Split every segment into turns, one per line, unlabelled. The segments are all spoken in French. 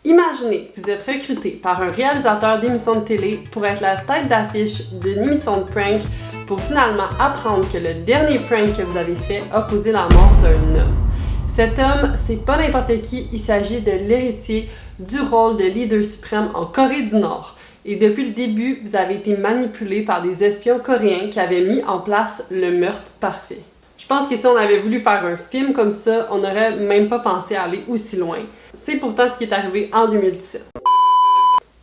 Imaginez que vous êtes recruté par un réalisateur d'émissions de télé pour être la tête d'affiche d'une émission de prank pour finalement apprendre que le dernier prank que vous avez fait a causé la mort d'un homme. Cet homme, c'est pas n'importe qui, il s'agit de l'héritier du rôle de leader suprême en Corée du Nord. Et depuis le début, vous avez été manipulé par des espions coréens qui avaient mis en place le meurtre parfait. Je pense que si on avait voulu faire un film comme ça, on n'aurait même pas pensé à aller aussi loin. C'est pourtant ce qui est arrivé en 2017.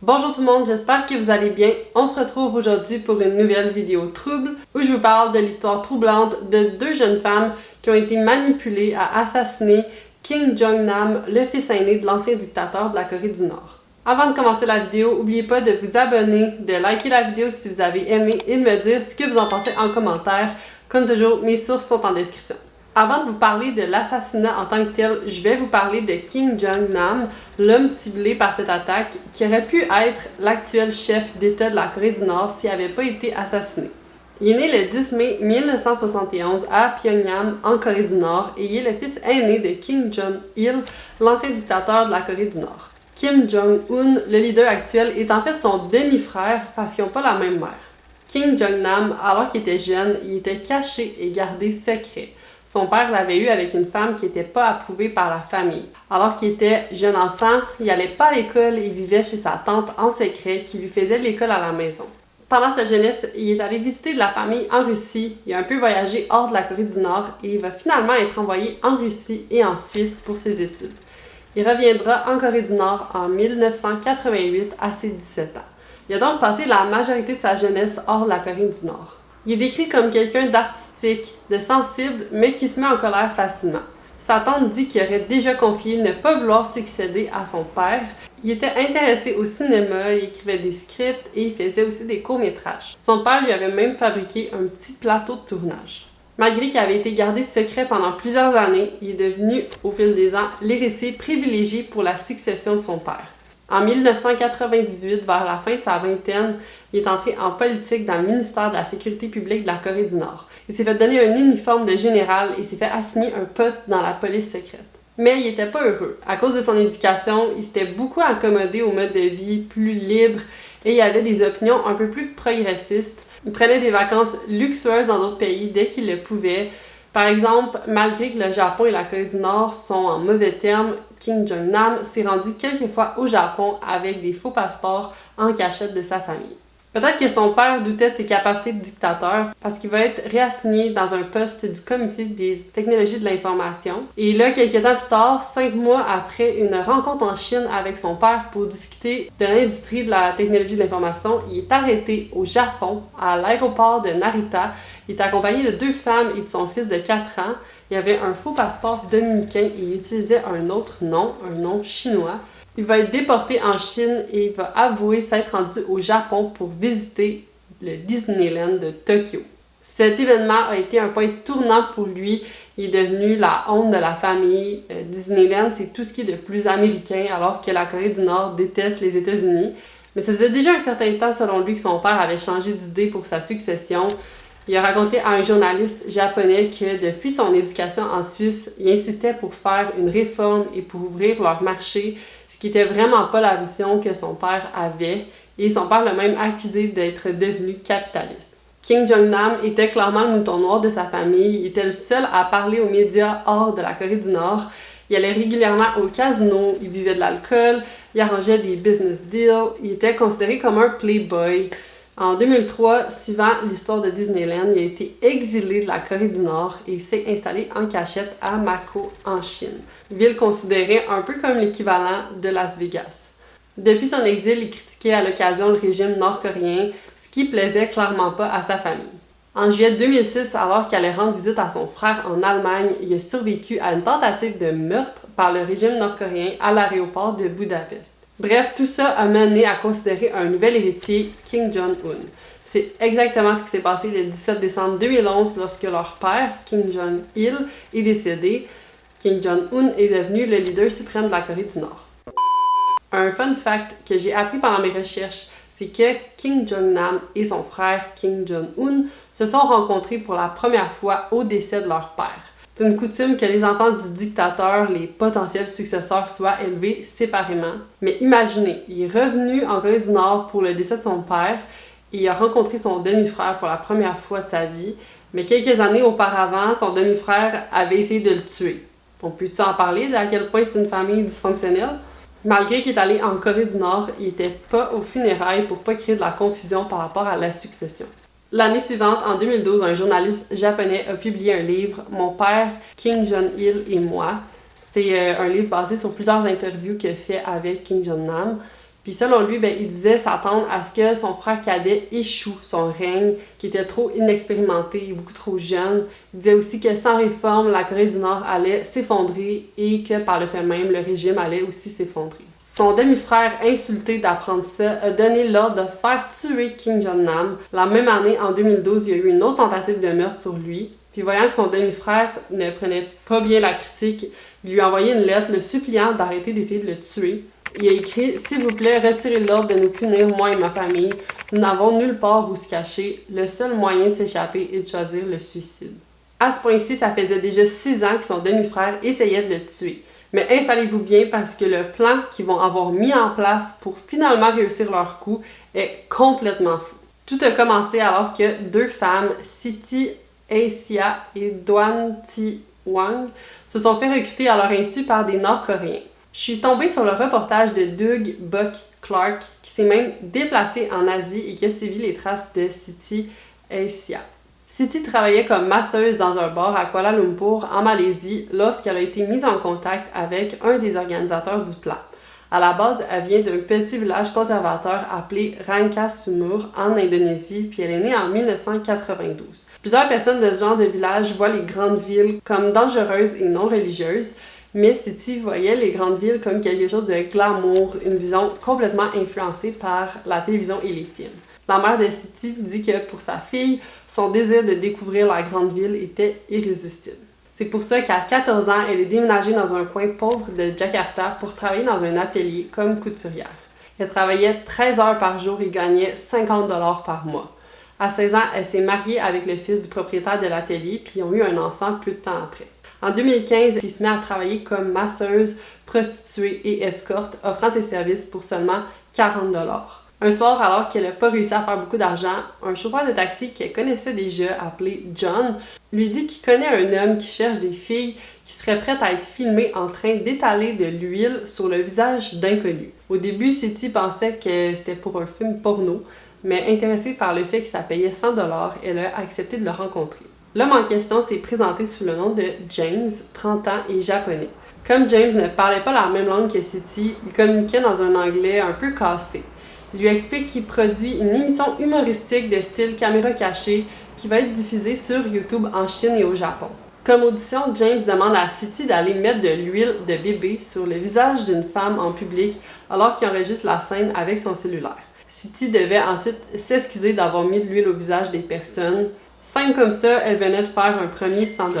Bonjour tout le monde, j'espère que vous allez bien. On se retrouve aujourd'hui pour une nouvelle vidéo trouble où je vous parle de l'histoire troublante de deux jeunes femmes qui ont été manipulées à assassiner Kim Jong-nam, le fils aîné de l'ancien dictateur de la Corée du Nord. Avant de commencer la vidéo, n'oubliez pas de vous abonner, de liker la vidéo si vous avez aimé et de me dire ce que vous en pensez en commentaire. Comme toujours, mes sources sont en description. Avant de vous parler de l'assassinat en tant que tel, je vais vous parler de Kim Jong-nam, l'homme ciblé par cette attaque, qui aurait pu être l'actuel chef d'État de la Corée du Nord s'il n'avait pas été assassiné. Il est né le 10 mai 1971 à Pyongyang, en Corée du Nord, et il est le fils aîné de Kim Jong-il, l'ancien dictateur de la Corée du Nord. Kim Jong-un, le leader actuel, est en fait son demi-frère parce qu'ils n'ont pas la même mère. Kim Jong-nam, alors qu'il était jeune, il était caché et gardé secret. Son père l'avait eu avec une femme qui n'était pas approuvée par la famille. Alors qu'il était jeune enfant, il n'allait pas à l'école et vivait chez sa tante en secret qui lui faisait l'école à la maison. Pendant sa jeunesse, il est allé visiter de la famille en Russie, il a un peu voyagé hors de la Corée du Nord et il va finalement être envoyé en Russie et en Suisse pour ses études. Il reviendra en Corée du Nord en 1988 à ses 17 ans. Il a donc passé la majorité de sa jeunesse hors de la Corée du Nord. Il est décrit comme quelqu'un d'artistique, de sensible, mais qui se met en colère facilement. Sa tante dit qu'il aurait déjà confié ne pas vouloir succéder à son père. Il était intéressé au cinéma, il écrivait des scripts et il faisait aussi des courts-métrages. Son père lui avait même fabriqué un petit plateau de tournage. Malgré qu'il avait été gardé secret pendant plusieurs années, il est devenu, au fil des ans, l'héritier privilégié pour la succession de son père. En 1998, vers la fin de sa vingtaine, il est entré en politique dans le ministère de la Sécurité publique de la Corée du Nord. Il s'est fait donner un uniforme de général et s'est fait assigner un poste dans la police secrète. Mais il n'était pas heureux. À cause de son éducation, il s'était beaucoup accommodé au mode de vie plus libre et il avait des opinions un peu plus progressistes. Il prenait des vacances luxueuses dans d'autres pays dès qu'il le pouvait. Par exemple, malgré que le Japon et la Corée du Nord sont en mauvais termes, Kim Jong-nam s'est rendu quelques fois au Japon avec des faux passeports en cachette de sa famille. Peut-être que son père doutait de ses capacités de dictateur parce qu'il va être réassigné dans un poste du comité des technologies de l'information. Et là, quelques temps plus tard, 5 mois après une rencontre en Chine avec son père pour discuter de l'industrie de la technologie de l'information, il est arrêté au Japon, à l'aéroport de Narita. Il est accompagné de 2 femmes et de son fils de 4 ans. Il avait un faux passeport dominicain et il utilisait un autre nom, un nom chinois. Il va être déporté en Chine et il va avouer s'être rendu au Japon pour visiter le Disneyland de Tokyo. Cet événement a été un point tournant pour lui. Il est devenu la honte de la famille. Disneyland, c'est tout ce qui est de plus américain, alors que la Corée du Nord déteste les États-Unis. Mais ça faisait déjà un certain temps, selon lui, que son père avait changé d'idée pour sa succession. Il a raconté à un journaliste japonais que depuis son éducation en Suisse, il insistait pour faire une réforme et pour ouvrir leur marché, ce qui n'était vraiment pas la vision que son père avait, et son père l'a même accusé d'être devenu capitaliste. Kim Jong-nam était clairement le mouton noir de sa famille, il était le seul à parler aux médias hors de la Corée du Nord. Il allait régulièrement au casino, il buvait de l'alcool, il arrangeait des business deals, il était considéré comme un playboy. En 2003, suivant l'histoire de Disneyland, il a été exilé de la Corée du Nord et s'est installé en cachette à Mako, en Chine, ville considérée un peu comme l'équivalent de Las Vegas. Depuis son exil, il critiquait à l'occasion le régime nord-coréen, ce qui plaisait clairement pas à sa famille. En juillet 2006, alors qu'il allait rendre visite à son frère en Allemagne, il a survécu à une tentative de meurtre par le régime nord-coréen à l'aéroport de Budapest. Bref, tout ça a mené à considérer un nouvel héritier, Kim Jong-un. C'est exactement ce qui s'est passé le 17 décembre 2011 lorsque leur père, Kim Jong-il, est décédé. Kim Jong-un est devenu le leader suprême de la Corée du Nord. Un fun fact que j'ai appris pendant mes recherches, c'est que Kim Jong-nam et son frère Kim Jong-un se sont rencontrés pour la première fois au décès de leur père. C'est une coutume que les enfants du dictateur, les potentiels successeurs, soient élevés séparément. Mais imaginez, il est revenu en Corée du Nord pour le décès de son père et il a rencontré son demi-frère pour la première fois de sa vie. Mais quelques années auparavant, son demi-frère avait essayé de le tuer. On peut-tu en parler d'à quel point c'est une famille dysfonctionnelle? Malgré qu'il est allé en Corée du Nord, il n'était pas aux funérailles pour pas créer de la confusion par rapport à la succession. L'année suivante, en 2012, un journaliste japonais a publié un livre, Mon père, Kim Jong-il et moi. C'est un livre basé sur plusieurs interviews qu'il a fait avec Kim Jong-nam. Puis selon lui, il disait s'attendre à ce que son frère cadet échoue son règne, qui était trop inexpérimenté et beaucoup trop jeune. Il disait aussi que sans réforme, la Corée du Nord allait s'effondrer et que par le fait même, le régime allait aussi s'effondrer. Son demi-frère, insulté d'apprendre ça, a donné l'ordre de faire tuer Kim Jong-nam. La même année, en 2012, il y a eu une autre tentative de meurtre sur lui. Puis voyant que son demi-frère ne prenait pas bien la critique, il lui a envoyé une lettre le suppliant d'arrêter d'essayer de le tuer. Il a écrit « S'il vous plaît, retirez l'ordre de nous punir, moi et ma famille. Nous n'avons nulle part où se cacher. Le seul moyen de s'échapper est de choisir le suicide. » À ce point-ci, ça faisait déjà 6 ans que son demi-frère essayait de le tuer. Mais installez-vous bien parce que le plan qu'ils vont avoir mis en place pour finalement réussir leur coup est complètement fou. Tout a commencé alors que 2 femmes, Siti Asia et Doan Thi Wang, se sont fait recruter à leur insu par des Nord-Coréens. Je suis tombée sur le reportage de Doug Buck Clark qui s'est même déplacé en Asie et qui a suivi les traces de Siti Asia. Siti travaillait comme masseuse dans un bar à Kuala Lumpur, en Malaisie, lorsqu'elle a été mise en contact avec un des organisateurs du plan. À la base, elle vient d'un petit village conservateur appelé Rangkasumur en Indonésie, puis elle est née en 1992. Plusieurs personnes de ce genre de village voient les grandes villes comme dangereuses et non religieuses, mais Siti voyait les grandes villes comme quelque chose de glamour, une vision complètement influencée par la télévision et les films. La mère de Siti dit que pour sa fille, son désir de découvrir la grande ville était irrésistible. C'est pour ça qu'à 14 ans, elle est déménagée dans un coin pauvre de Jakarta pour travailler dans un atelier comme couturière. Elle travaillait 13 heures par jour et gagnait 50 $ par mois. À 16 ans, elle s'est mariée avec le fils du propriétaire de l'atelier puis ils ont eu un enfant peu de temps après. En 2015, elle se met à travailler comme masseuse, prostituée et escorte, offrant ses services pour seulement 40 $. Un soir, alors qu'elle n'a pas réussi à faire beaucoup d'argent, un chauffeur de taxi qu'elle connaissait déjà, appelé John, lui dit qu'il connaît un homme qui cherche des filles qui seraient prêtes à être filmées en train d'étaler de l'huile sur le visage d'inconnus. Au début, Siti pensait que c'était pour un film porno, mais intéressée par le fait que ça payait 100 $, elle a accepté de le rencontrer. L'homme en question s'est présenté sous le nom de James, 30 ans et japonais. Comme James ne parlait pas la même langue que Siti, il communiquait dans un anglais un peu cassé. Il lui explique qu'il produit une émission humoristique de style caméra cachée qui va être diffusée sur YouTube en Chine et au Japon. Comme audition, James demande à Siti d'aller mettre de l'huile de bébé sur le visage d'une femme en public alors qu'il enregistre la scène avec son cellulaire. Siti devait ensuite s'excuser d'avoir mis de l'huile au visage des personnes. Simple comme ça, elle venait de faire un premier 100 $.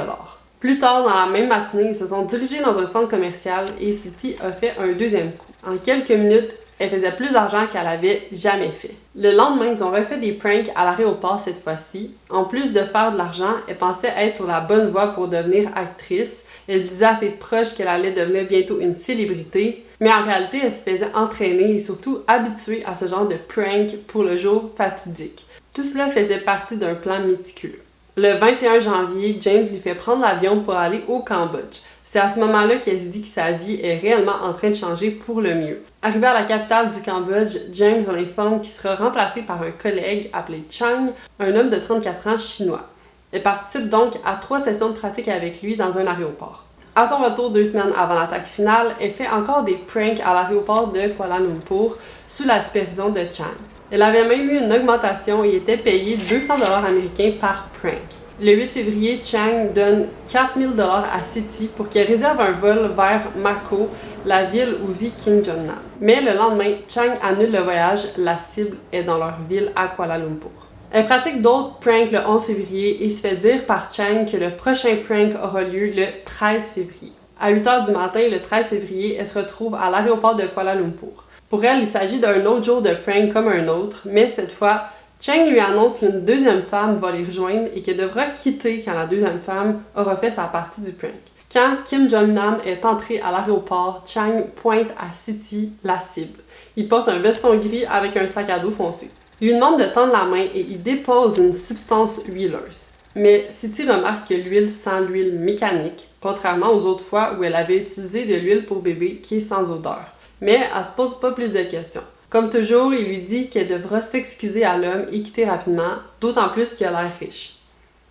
Plus tard, dans la même matinée, ils se sont dirigés dans un centre commercial et Siti a fait un deuxième coup. En quelques minutes, elle faisait plus d'argent qu'elle avait jamais fait. Le lendemain, ils ont refait des pranks à l'aéroport cette fois-ci. En plus de faire de l'argent, elle pensait être sur la bonne voie pour devenir actrice. Elle disait à ses proches qu'elle allait devenir bientôt une célébrité. Mais en réalité, elle se faisait entraîner et surtout habituée à ce genre de prank pour le jour fatidique. Tout cela faisait partie d'un plan méticuleux. Le 21 janvier, James lui fait prendre l'avion pour aller au Cambodge. C'est à ce moment-là qu'elle se dit que sa vie est réellement en train de changer pour le mieux. Arrivé à la capitale du Cambodge, James l'informe qu'il sera remplacé par un collègue appelé Chang, un homme de 34 ans chinois. Elle participe donc à 3 sessions de pratique avec lui dans un aéroport. À son retour 2 semaines avant l'attaque finale, elle fait encore des pranks à l'aéroport de Kuala Lumpur sous la supervision de Chang. Elle avait même eu une augmentation et était payée 200 $ américains par prank. Le 8 février, Chang donne 4000 $ à Siti pour qu'elle réserve un vol vers Mako, la ville où vit Kim Jong-nam. Mais le lendemain, Chang annule le voyage, la cible est dans leur ville à Kuala Lumpur. Elle pratique d'autres pranks le 11 février et se fait dire par Chang que le prochain prank aura lieu le 13 février. À 8 h du matin, le 13 février, elle se retrouve à l'aéroport de Kuala Lumpur. Pour elle, il s'agit d'un autre jour de prank comme un autre, mais cette fois, Chang lui annonce qu'une deuxième femme va les rejoindre et qu'elle devra quitter quand la deuxième femme aura fait sa partie du prank. Quand Kim Jong-nam est entré à l'aéroport, Chang pointe à Siti la cible. Il porte un veston gris avec un sac à dos foncé. Il lui demande de tendre la main et il dépose une substance huileuse. Mais Siti remarque que l'huile sent l'huile mécanique, contrairement aux autres fois où elle avait utilisé de l'huile pour bébé qui est sans odeur. Mais elle se pose pas plus de questions. Comme toujours, il lui dit qu'elle devra s'excuser à l'homme et quitter rapidement, d'autant plus qu'il a l'air riche.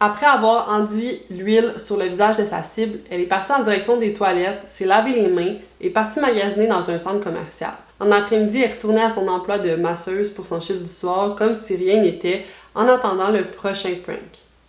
Après avoir enduit l'huile sur le visage de sa cible, elle est partie en direction des toilettes, s'est lavé les mains et est partie magasiner dans un centre commercial. En après-midi, elle retournait à son emploi de masseuse pour son chiffre du soir, comme si rien n'était, en attendant le prochain prank.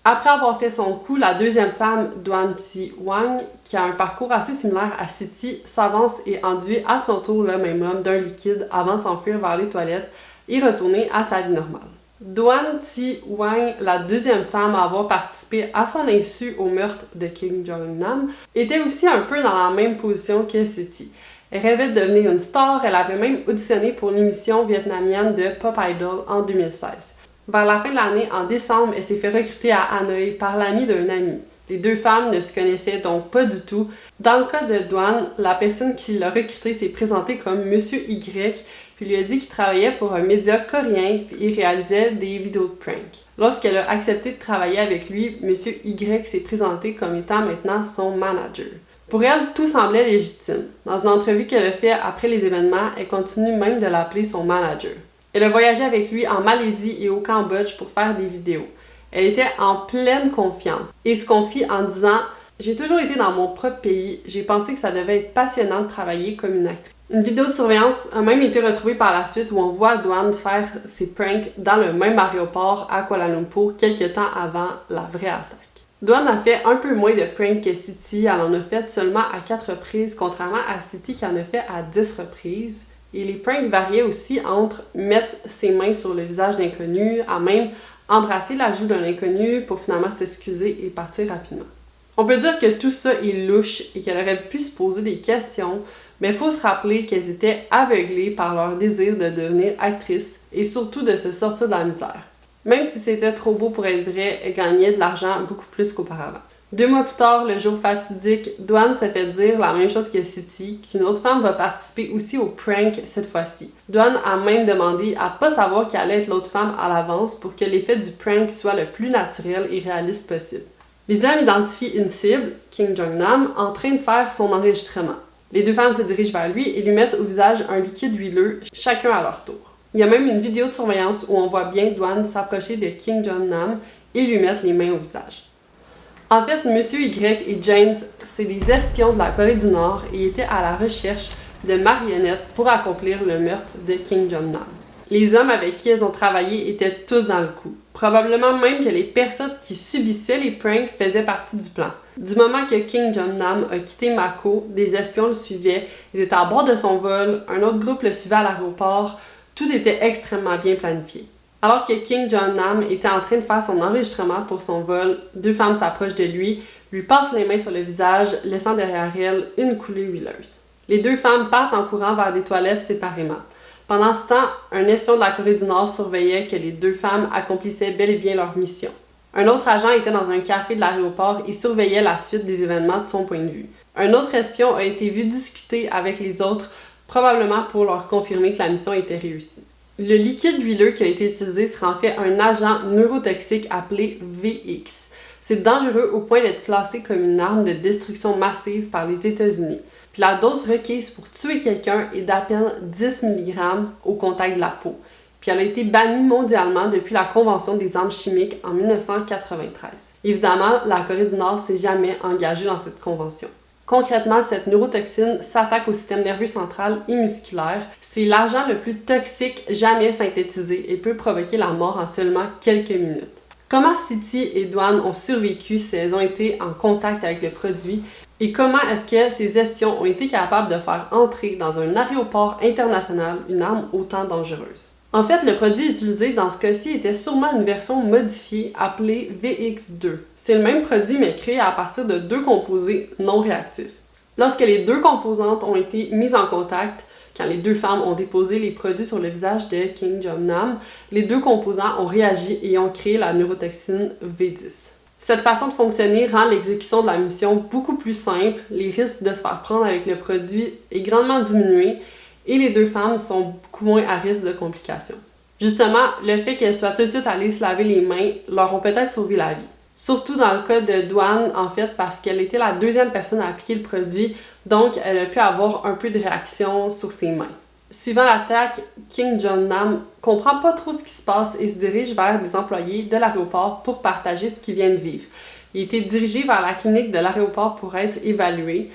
Après avoir fait son coup, la deuxième femme, Duan Thi Wang, qui a un parcours assez similaire à Siti, s'avance et enduit à son tour le même homme d'un liquide avant de s'enfuir vers les toilettes et retourner à sa vie normale. Duan Thi Wang, la deuxième femme à avoir participé à son insu au meurtre de Kim Jong-nam, était aussi un peu dans la même position que Siti. Elle rêvait de devenir une star, elle avait même auditionné pour l'émission vietnamienne de Pop Idol en 2016. Vers la fin de l'année, en décembre, elle s'est fait recruter à Hanoï par l'ami d'un ami. Les deux femmes ne se connaissaient donc pas du tout. Dans le cas de Duan, la personne qui l'a recrutée s'est présentée comme Monsieur Y, puis lui a dit qu'il travaillait pour un média coréen puis il réalisait des vidéos de prank. Lorsqu'elle a accepté de travailler avec lui, Monsieur Y s'est présenté comme étant maintenant son manager. Pour elle, tout semblait légitime. Dans une entrevue qu'elle a faite après les événements, elle continue même de l'appeler son manager. Elle a voyagé avec lui en Malaisie et au Cambodge pour faire des vidéos. Elle était en pleine confiance et se confie en disant « J'ai toujours été dans mon propre pays, j'ai pensé que ça devait être passionnant de travailler comme une actrice. » Une vidéo de surveillance a même été retrouvée par la suite où on voit Duan faire ses pranks dans le même aéroport à Kuala Lumpur quelques temps avant la vraie attaque. Duan a fait un peu moins de pranks que Siti, elle en a fait seulement à 4 reprises, contrairement à Siti qui en a fait à 10 reprises. Et les pranks variaient aussi entre mettre ses mains sur le visage d'inconnu, à même embrasser la joue d'un inconnu pour finalement s'excuser et partir rapidement. On peut dire que tout ça est louche et qu'elle aurait pu se poser des questions, mais il faut se rappeler qu'elles étaient aveuglées par leur désir de devenir actrice et surtout de se sortir de la misère. Même si c'était trop beau pour être vrai, elle gagnait de l'argent beaucoup plus qu'auparavant. 2 mois plus tard, le jour fatidique, Duan s'est fait dire la même chose que Siti, qu'une autre femme va participer aussi au prank cette fois-ci. Duan a même demandé à pas savoir qui allait être l'autre femme à l'avance pour que l'effet du prank soit le plus naturel et réaliste possible. Les hommes identifient une cible, Kim Jong-nam, en train de faire son enregistrement. Les 2 femmes se dirigent vers lui et lui mettent au visage un liquide huileux, chacun à leur tour. Il y a même une vidéo de surveillance où on voit bien Duan s'approcher de Kim Jong-nam et lui mettre les mains au visage. En fait, Monsieur Y et James, c'est des espions de la Corée du Nord et étaient à la recherche de marionnettes pour accomplir le meurtre de Kim Jong-nam. Les hommes avec qui elles ont travaillé étaient tous dans le coup. Probablement même que les personnes qui subissaient les pranks faisaient partie du plan. Du moment que Kim Jong-nam a quitté Mako, des espions le suivaient, ils étaient à bord de son vol, un autre groupe le suivait à l'aéroport, tout était extrêmement bien planifié. Alors que Kim Jong-nam était en train de faire son enregistrement pour son vol, 2 femmes s'approchent de lui, lui passent les mains sur le visage, laissant derrière elles une coulée huileuse. Les 2 femmes partent en courant vers des toilettes séparément. Pendant ce temps, un espion de la Corée du Nord surveillait que les 2 femmes accomplissaient bel et bien leur mission. Un autre agent était dans un café de l'aéroport et surveillait la suite des événements de son point de vue. Un autre espion a été vu discuter avec les autres, probablement pour leur confirmer que la mission était réussie. Le liquide huileux qui a été utilisé serait en fait un agent neurotoxique appelé VX. C'est dangereux au point d'être classé comme une arme de destruction massive par les États-Unis. Puis la dose requise pour tuer quelqu'un est d'à peine 10 mg au contact de la peau. Puis elle a été bannie mondialement depuis la Convention des armes chimiques en 1993. Évidemment, la Corée du Nord s'est jamais engagée dans cette convention. Concrètement, cette neurotoxine s'attaque au système nerveux central et musculaire. C'est l'agent le plus toxique jamais synthétisé et peut provoquer la mort en seulement quelques minutes. Comment Siti et Duan ont survécu si elles ont été en contact avec le produit et comment est-ce que ces espions ont été capables de faire entrer dans un aéroport international une arme autant dangereuse? En fait, le produit utilisé dans ce cas-ci était sûrement une version modifiée appelée VX2. C'est le même produit mais créé à partir de 2 composés non réactifs. Lorsque les 2 composantes ont été mises en contact, Quand les deux femmes ont déposé les produits sur le visage de Kim Jong-nam, les deux composants ont réagi et ont créé la neurotoxine V10. Cette façon de fonctionner rend l'exécution de la mission beaucoup plus simple, les risques de se faire prendre avec le produit est grandement diminué et les deux femmes sont beaucoup moins à risque de complications. Justement, le fait qu'elles soient tout de suite allées se laver les mains leur ont peut-être sauvé la vie. Surtout dans le cas de Douane, en fait, parce qu'elle était la deuxième personne à appliquer le produit, donc elle a pu avoir un peu de réaction sur ses mains. Suivant l'attaque, Kim Jong-nam comprend pas trop ce qui se passe et se dirige vers des employés de l'aéroport pour partager ce qu'il vient de vivre. Il était dirigé vers la clinique de l'aéroport pour être évalué.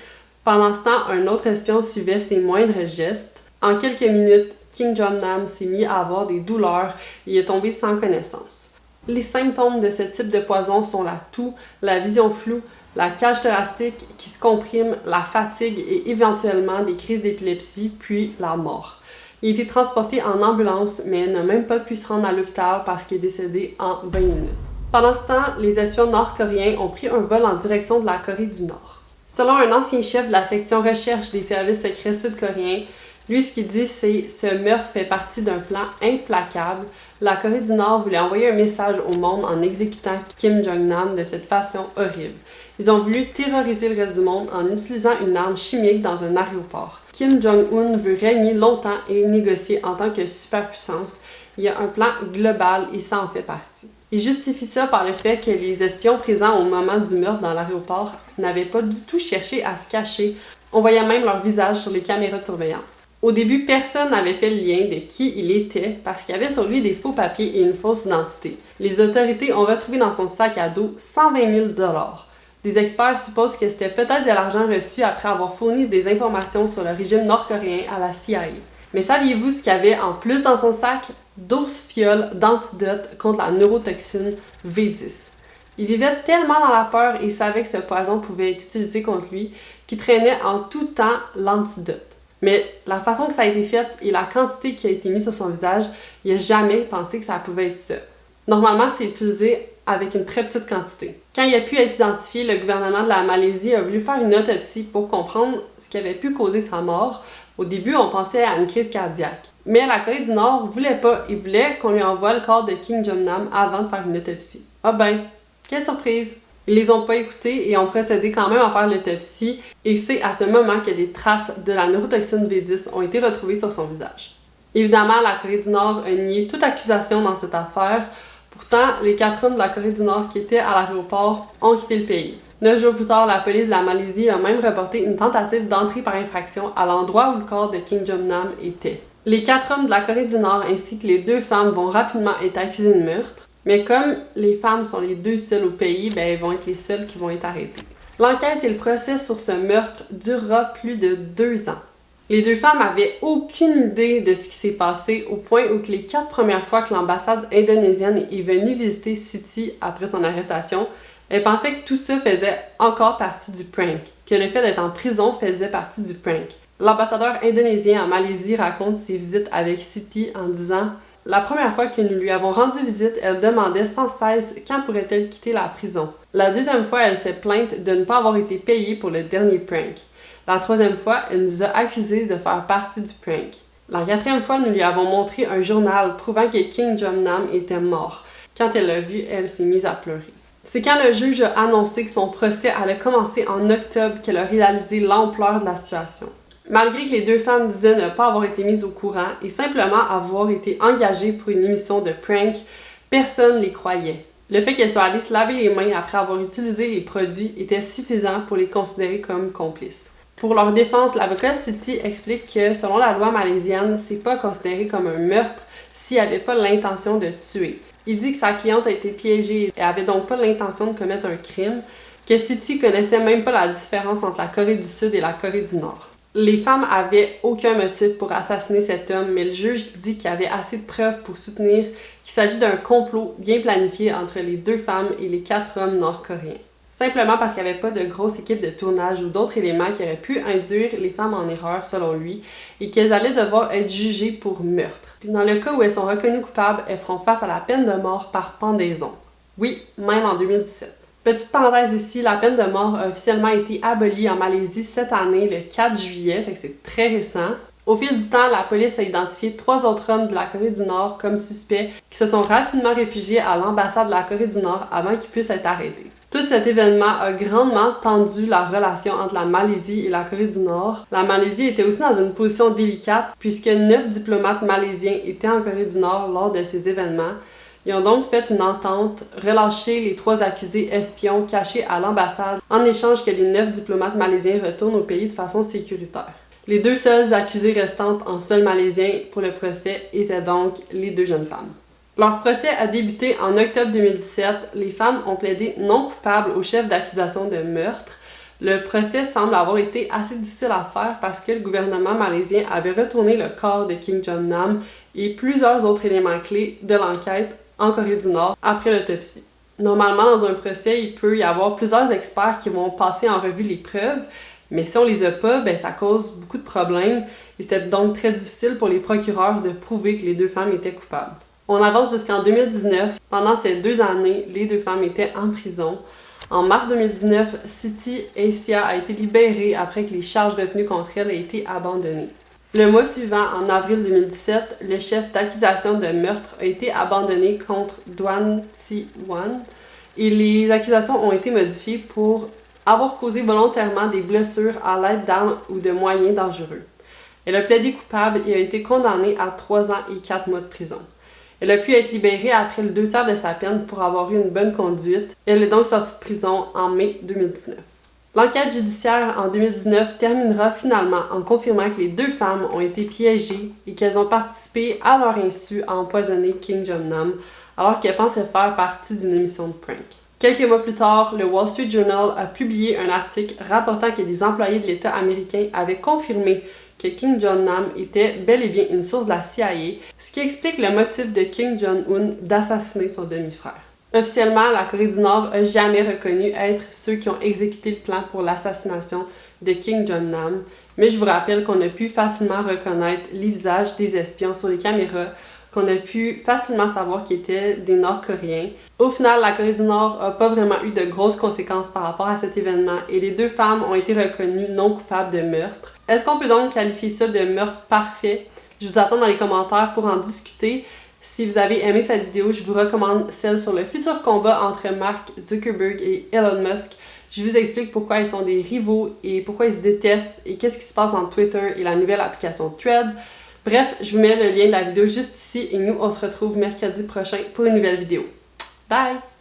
Pendant ce temps, un autre espion suivait ses moindres gestes. En quelques minutes, Kim Jong-nam s'est mis à avoir des douleurs et est tombé sans connaissance. Les symptômes de ce type de poison sont la toux, la vision floue, la cage thoracique qui se comprime, la fatigue et éventuellement des crises d'épilepsie, puis la mort. Il a été transporté en ambulance, mais n'a même pas pu se rendre à l'hôpital parce qu'il est décédé en 20 minutes. Pendant ce temps, les espions nord-coréens ont pris un vol en direction de la Corée du Nord. Selon un ancien chef de la section recherche des services secrets sud-coréens, lui, ce qu'il dit, c'est « Ce meurtre fait partie d'un plan implacable. La Corée du Nord voulait envoyer un message au monde en exécutant Kim Jong-nam de cette façon horrible. Ils ont voulu terroriser le reste du monde en utilisant une arme chimique dans un aéroport. Kim Jong-un veut régner longtemps et négocier en tant que superpuissance. Il y a un plan global et ça en fait partie. » Il justifie ça par le fait que les espions présents au moment du meurtre dans l'aéroport n'avaient pas du tout cherché à se cacher. On voyait même leur visage sur les caméras de surveillance. Au début, personne n'avait fait le lien de qui il était parce qu'il y avait sur lui des faux papiers et une fausse identité. Les autorités ont retrouvé dans son sac à dos 120 000 $. Des experts supposent que c'était peut-être de l'argent reçu après avoir fourni des informations sur le régime nord-coréen à la CIA. Mais saviez-vous ce qu'il y avait en plus dans son sac? 12 fioles d'antidote contre la neurotoxine V10. Il vivait tellement dans la peur et savait que ce poison pouvait être utilisé contre lui qu'il traînait en tout temps l'antidote. Mais la façon que ça a été fait et la quantité qui a été mise sur son visage, il n'a jamais pensé que ça pouvait être ça. Normalement, c'est utilisé avec une très petite quantité. Quand il a pu être identifié, le gouvernement de la Malaisie a voulu faire une autopsie pour comprendre ce qui avait pu causer sa mort. Au début, on pensait à une crise cardiaque. Mais la Corée du Nord ne voulait pas. Il voulait qu'on lui envoie le corps de Kim Jong-nam avant de faire une autopsie. Ah ben, quelle surprise! Ils les ont pas écoutés et ont procédé quand même à faire l'autopsie et c'est à ce moment que des traces de la neurotoxine V10 ont été retrouvées sur son visage. Évidemment, la Corée du Nord a nié toute accusation dans cette affaire. Pourtant, les 4 hommes de la Corée du Nord qui étaient à l'aéroport ont quitté le pays. 9 jours plus tard, la police de la Malaisie a même reporté une tentative d'entrée par infraction à l'endroit où le corps de Kim Jong-nam était. Les 4 hommes de la Corée du Nord ainsi que les 2 femmes vont rapidement être accusés de meurtre. Mais comme les femmes sont les 2 seules au pays, elles vont être les seules qui vont être arrêtées. L'enquête et le procès sur ce meurtre durera plus de 2 ans. Les 2 femmes avaient aucune idée de ce qui s'est passé au point où les 4 premières fois que l'ambassade indonésienne est venue visiter Siti après son arrestation, elles pensaient que tout ça faisait encore partie du prank, que le fait d'être en prison faisait partie du prank. L'ambassadeur indonésien en Malaisie raconte ses visites avec Siti en disant « La première fois que nous lui avons rendu visite, elle demandait sans cesse quand pourrait-elle quitter la prison. La deuxième fois, elle s'est plainte de ne pas avoir été payée pour le dernier prank. La troisième fois, elle nous a accusés de faire partie du prank. La 4e fois, nous lui avons montré un journal prouvant que Kim Jong-nam était mort. Quand elle l'a vu, elle s'est mise à pleurer. » C'est quand le juge a annoncé que son procès allait commencer en octobre qu'elle a réalisé l'ampleur de la situation. Malgré que les 2 femmes disaient ne pas avoir été mises au courant et simplement avoir été engagées pour une émission de prank, personne ne les croyait. Le fait qu'elles soient allées se laver les mains après avoir utilisé les produits était suffisant pour les considérer comme complices. Pour leur défense, l'avocat de Siti explique que selon la loi malaisienne, c'est pas considéré comme un meurtre s'il n'y avait pas l'intention de tuer. Il dit que sa cliente a été piégée et avait donc pas l'intention de commettre un crime, que Siti connaissait même pas la différence entre la Corée du Sud et la Corée du Nord. Les femmes avaient aucun motif pour assassiner cet homme, mais le juge dit qu'il y avait assez de preuves pour soutenir qu'il s'agit d'un complot bien planifié entre les 2 femmes et les 4 hommes nord-coréens. Simplement parce qu'il n'y avait pas de grosse équipe de tournage ou d'autres éléments qui auraient pu induire les femmes en erreur selon lui et qu'elles allaient devoir être jugées pour meurtre. Puis dans le cas où elles sont reconnues coupables, elles feront face à la peine de mort par pendaison. Oui, même en 2017. Petite parenthèse ici, la peine de mort a officiellement été abolie en Malaisie cette année, le 4 juillet, fait que c'est très récent. Au fil du temps, la police a identifié 3 autres hommes de la Corée du Nord comme suspects qui se sont rapidement réfugiés à l'ambassade de la Corée du Nord avant qu'ils puissent être arrêtés. Tout cet événement a grandement tendu la relation entre la Malaisie et la Corée du Nord. La Malaisie était aussi dans une position délicate puisque 9 diplomates malaisiens étaient en Corée du Nord lors de ces événements. Ils ont donc fait une entente, relâché les 3 accusés espions cachés à l'ambassade en échange que les 9 diplomates malaisiens retournent au pays de façon sécuritaire. Les 2 seules accusées restantes en sol malaisien pour le procès étaient donc les 2 jeunes femmes. Leur procès a débuté en octobre 2017. Les femmes ont plaidé non coupables au chef d'accusation de meurtre. Le procès semble avoir été assez difficile à faire parce que le gouvernement malaisien avait retourné le corps de Kim Jong-nam et plusieurs autres éléments clés de l'enquête en Corée du Nord après l'autopsie. Normalement, dans un procès, il peut y avoir plusieurs experts qui vont passer en revue les preuves, mais si on les a pas, ça cause beaucoup de problèmes et c'était donc très difficile pour les procureurs de prouver que les 2 femmes étaient coupables. On avance jusqu'en 2019. Pendant ces 2 années, les 2 femmes étaient en prison. En mars 2019, Siti Aisyah a été libérée après que les charges retenues contre elle aient été abandonnées. Le mois suivant, en avril 2017, le chef d'accusation de meurtre a été abandonné contre Dwan Thi-wan et les accusations ont été modifiées pour avoir causé volontairement des blessures à l'aide d'armes ou de moyens dangereux. Elle a plaidé coupable et a été condamnée à 3 ans et 4 mois de prison. Elle a pu être libérée après le 2/3 de sa peine pour avoir eu une bonne conduite. Elle est donc sortie de prison en mai 2019. L'enquête judiciaire en 2019 terminera finalement en confirmant que les 2 femmes ont été piégées et qu'elles ont participé à leur insu à empoisonner Kim Jong-nam alors qu'elles pensaient faire partie d'une émission de prank. Quelques mois plus tard, le Wall Street Journal a publié un article rapportant que des employés de l'État américain avaient confirmé que Kim Jong-nam était bel et bien une source de la CIA, ce qui explique le motif de Kim Jong-un d'assassiner son demi-frère. Officiellement, la Corée du Nord n'a jamais reconnu être ceux qui ont exécuté le plan pour l'assassination de Kim Jong-nam, mais je vous rappelle qu'on a pu facilement reconnaître les visages des espions sur les caméras, qu'on a pu facilement savoir qu'ils étaient des Nord-Coréens. Au final, la Corée du Nord n'a pas vraiment eu de grosses conséquences par rapport à cet événement et les 2 femmes ont été reconnues non coupables de meurtre. Est-ce qu'on peut donc qualifier ça de meurtre parfait? Je vous attends dans les commentaires pour en discuter. Si vous avez aimé cette vidéo, je vous recommande celle sur le futur combat entre Mark Zuckerberg et Elon Musk. Je vous explique pourquoi ils sont des rivaux et pourquoi ils se détestent et qu'est-ce qui se passe entre Twitter et la nouvelle application Thread. Bref, je vous mets le lien de la vidéo juste ici et nous, on se retrouve mercredi prochain pour une nouvelle vidéo. Bye!